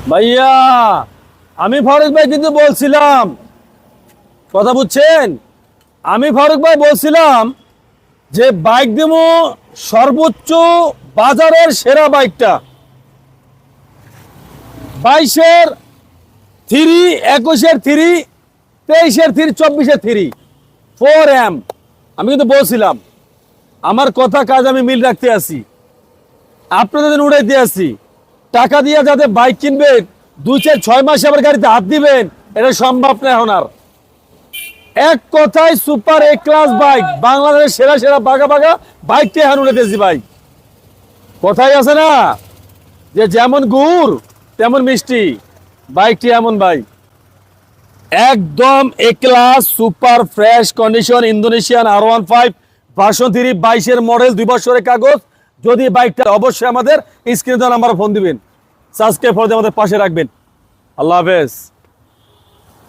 ভাইয়া, আমি ফারুক ভাই কিন্তু বলছিলাম, কথা বুঝছেন? আমি ফারুক ভাই বলছিলাম যে বাইক দেবো সর্বোচ্চ বাজারের সেরা বাইকটা, 22-এর থ্রি, 21-এর থ্রি, 23-এর থ্রি, 24-এর থ্রি, 4M। আমি কিন্তু বলছিলাম আমার কথা কাজ আমি মিল রাখতে আছি, আপনাদের উড়াই দিয়ে আসছি। টাকা দিয়ে যাতে বাইক কিনবেন, 2-4-6 মাসে আবার গাড়িতে হাত দিবেন, এটা সম্ভব না এখন আর। এক কথায় সুপার এ ক্লাস বাইক, বাংলাদেশের সেরা সেরা বাগা বাগা বাইকটি এখন উড়াইতেছি ভাই। কথাই আছে না যে যেমন গুড় তেমন মিষ্টি, বাইকটি এমন ভাই। একদম A class super fresh condition Indonesian R15 version 3, 22-এর মডেল, 2 বছরের কাগজ। যদি বাইকটা অবশ্যই আমাদের স্ক্রিনে দেওয়া নাম্বারে ফোন দিবেন, সাবস্ক্রাইব করে আমাদের পাশে রাখবেন। আল্লাহ হাফেজ।